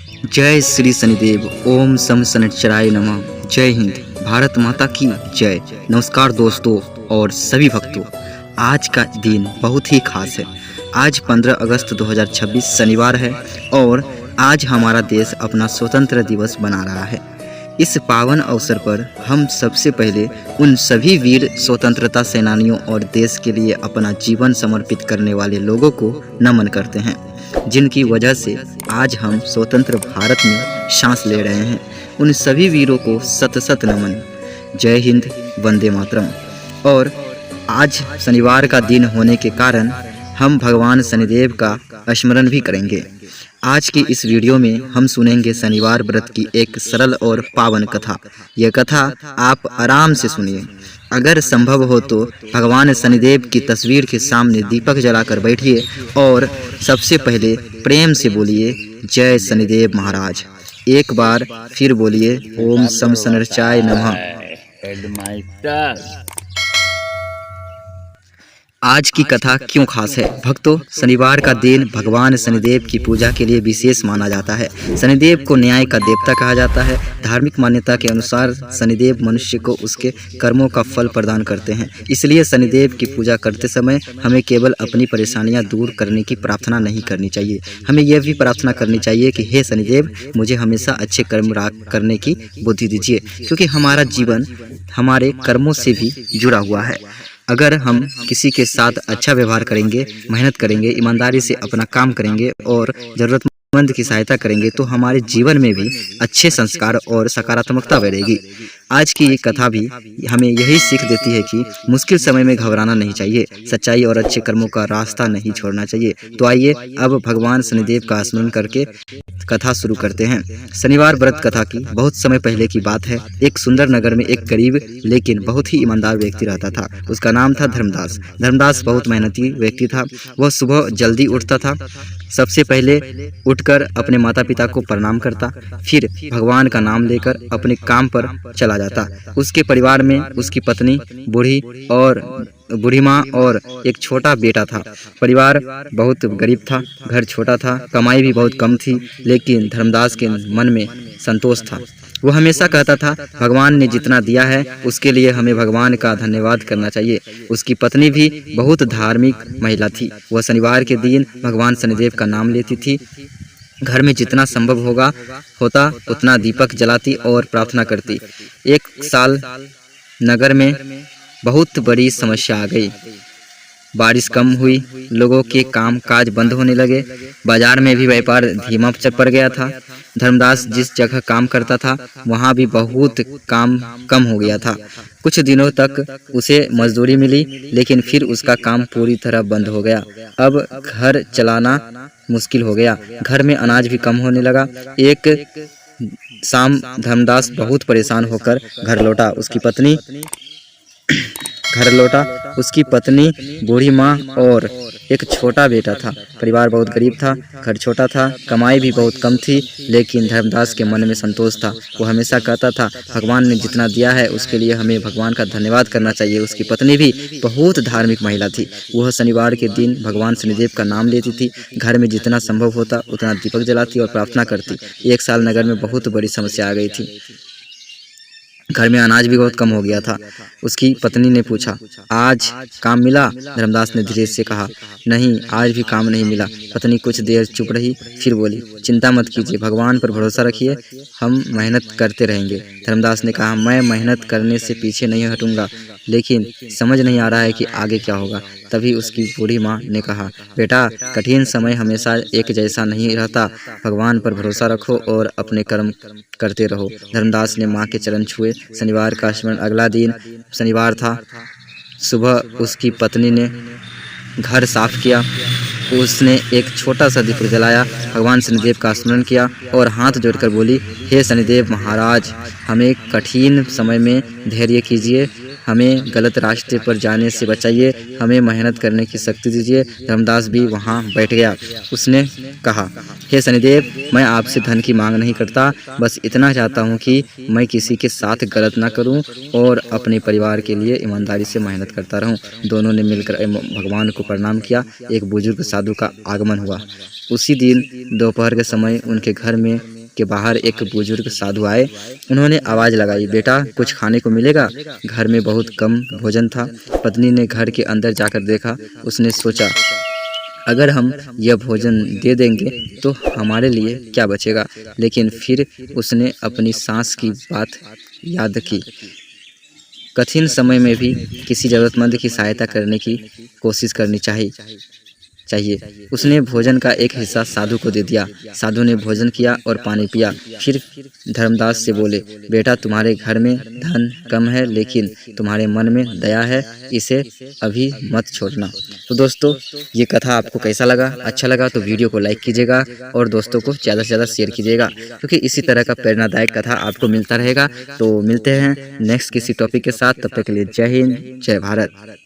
जय श्री शनिदेव। ओम सम शनिश्चराय नमः। जय हिंद। भारत माता की जय। नमस्कार दोस्तों और सभी भक्तों। आज का दिन बहुत ही खास है। आज 15 अगस्त 2026 शनिवार है और आज हमारा देश अपना स्वतंत्र दिवस मना रहा है। इस पावन अवसर पर हम सबसे पहले उन सभी वीर स्वतंत्रता सेनानियों और देश के लिए अपना जीवन समर्पित करने वाले लोगों को नमन करते हैं, जिनकी वजह से आज हम स्वतंत्र भारत में सांस ले रहे हैं। उन सभी वीरों को सत सत नमन। जय हिंद, वंदे मातरम। और आज शनिवार का दिन होने के कारण हम भगवान शनिदेव का स्मरण भी करेंगे। आज की इस वीडियो में हम सुनेंगे शनिवार व्रत की एक सरल और पावन कथा। यह कथा आप आराम से सुनिए। अगर संभव हो तो भगवान शनिदेव की तस्वीर के सामने दीपक जलाकर बैठिए और सबसे पहले प्रेम से बोलिए जय शनिदेव महाराज। एक बार फिर बोलिए ओम सम शनिश्चराय नमः। आज की कथा क्यों खास है भक्तों? शनिवार का दिन भगवान शनिदेव की पूजा के लिए विशेष माना जाता है। शनिदेव को न्याय का देवता कहा जाता है। धार्मिक मान्यता के अनुसार शनिदेव मनुष्य को उसके कर्मों का फल प्रदान करते हैं। इसलिए शनिदेव की पूजा करते समय हमें केवल अपनी परेशानियां दूर करने की प्रार्थना नहीं करनी चाहिए, हमें यह भी प्रार्थना करनी चाहिए कि हे शनिदेव, मुझे हमेशा अच्छे कर्म करने की बुद्धि दीजिए, क्योंकि हमारा जीवन हमारे कर्मों से भी जुड़ा हुआ है। अगर हम किसी के साथ अच्छा व्यवहार करेंगे, मेहनत करेंगे, ईमानदारी से अपना काम करेंगे और ज़रूरतमंद की सहायता करेंगे तो हमारे जीवन में भी अच्छे संस्कार और सकारात्मकता बढ़ेगी। आज की ये कथा भी हमें यही सीख देती है कि मुश्किल समय में घबराना नहीं चाहिए, सच्चाई और अच्छे कर्मों का रास्ता नहीं छोड़ना चाहिए। तो आइए अब भगवान शनिदेव का स्मरण करके कथा शुरू करते हैं। शनिवार व्रत कथा की बहुत समय पहले की बात है। एक सुंदर नगर में एक गरीब लेकिन बहुत ही ईमानदार व्यक्ति रहता था। उसका नाम था धर्मदास। धर्मदास बहुत मेहनती व्यक्ति था। वह सुबह जल्दी उठता था। सबसे पहले उठकर अपने माता पिता को प्रणाम करता, फिर भगवान का नाम लेकर अपने काम पर चला जाता। उसके परिवार में उसकी पत्नी, बूढ़ी माँ और एक छोटा बेटा था। परिवार बहुत गरीब था, घर छोटा था, कमाई भी बहुत कम थी, लेकिन धर्मदास के मन में संतोष था। वो हमेशा कहता था, भगवान ने जितना दिया है उसके लिए हमें भगवान का धन्यवाद करना चाहिए। उसकी पत्नी भी बहुत धार्मिक महिला थी। वह शनिवार के दिन भगवान शनिदेव का नाम लेती थी। घर में जितना संभव होता उतना दीपक जलाती और प्रार्थना करती। एक साल नगर में बहुत बड़ी समस्या आ गई। बारिश कम हुई, लोगों के काम काज बंद होने लगे, बाजार में भी व्यापार धीमा पड़ गया था। धर्मदास जिस जगह काम करता था वहाँ भी बहुत काम कम हो गया था। कुछ दिनों तक उसे मजदूरी मिली, लेकिन फिर उसका काम पूरी तरह बंद हो गया। अब घर चलाना मुश्किल हो गया। घर में अनाज भी कम होने लगा। एक शाम धर्मदास बहुत परेशान होकर घर लौटा। उसकी पत्नी, बूढ़ी माँ और एक छोटा बेटा था। परिवार बहुत गरीब था, घर छोटा था, कमाई भी बहुत कम थी, लेकिन धर्मदास के मन में संतोष था। वो हमेशा कहता था, भगवान ने जितना दिया है उसके लिए हमें भगवान का धन्यवाद करना चाहिए। उसकी पत्नी भी बहुत धार्मिक महिला थी। वह शनिवार के दिन भगवान शनिदेव का नाम लेती थी। घर में जितना संभव होता उतना दीपक जलाती और प्रार्थना करती। एक साल नगर में बहुत बड़ी समस्या आ गई थी। घर में अनाज भी बहुत कम हो गया था। उसकी पत्नी ने पूछा, आज काम मिला? धर्मदास ने धीरे से कहा, नहीं, आज भी काम नहीं मिला। पत्नी कुछ देर चुप रही, फिर बोली, चिंता मत कीजिए, भगवान पर भरोसा रखिए, हम मेहनत करते रहेंगे। धर्मदास ने कहा, मैं मेहनत करने से पीछे नहीं हटूंगा, लेकिन समझ नहीं आ रहा है कि आगे क्या होगा। तभी उसकी बूढ़ी माँ ने कहा, बेटा, कठिन समय हमेशा एक जैसा नहीं रहता। भगवान पर भरोसा रखो और अपने कर्म करते रहो। धर्मदास ने माँ के चरण छुए। शनिवार का स्मरण। अगला दिन शनिवार था। सुबह उसकी पत्नी ने घर साफ किया। उसने एक छोटा सा दीप जलाया, भगवान शनिदेव का स्मरण किया और हाथ जोड़कर बोली, हे शनिदेव महाराज, हमें कठिन समय में धैर्य कीजिए, हमें गलत रास्ते पर जाने से बचाइए, हमें मेहनत करने की शक्ति दीजिए। धर्मदास भी वहाँ बैठ गया। उसने कहा, हे शनिदेव, मैं आपसे धन की मांग नहीं करता, बस इतना चाहता हूँ कि मैं किसी के साथ गलत ना करूँ और अपने परिवार के लिए ईमानदारी से मेहनत करता रहूँ। दोनों ने मिलकर भगवान को प्रणाम किया। एक बुजुर्ग साधु का आगमन हुआ। उसी दिन दोपहर के समय उनके घर में के बाहर एक बुजुर्ग साधु आए। उन्होंने आवाज़ लगाई, बेटा कुछ खाने को मिलेगा। घर में बहुत कम भोजन था। पत्नी ने घर के अंदर जाकर देखा। उसने सोचा, अगर हम यह भोजन दे देंगे तो हमारे लिए क्या बचेगा। लेकिन फिर उसने अपनी सास की बात याद की। कठिन समय में भी किसी ज़रूरतमंद की सहायता करने की कोशिश करनी चाहिए। उसने भोजन का एक हिस्सा साधु को दे दिया। साधु ने भोजन किया और पानी पिया। फिर धर्मदास से बोले, बेटा तुम्हारे घर में धन कम है लेकिन तुम्हारे मन में दया है, इसे अभी मत छोड़ना। तो दोस्तों, ये कथा आपको कैसा लगा? अच्छा लगा तो वीडियो को लाइक कीजिएगा और दोस्तों को ज़्यादा से ज़्यादा शेयर कीजिएगा, क्योंकि इसी तरह का प्रेरणादायक कथा आपको मिलता रहेगा। तो मिलते हैं नेक्स्ट किसी टॉपिक के साथ। तब तक के लिए जय हिंद, जय भारत।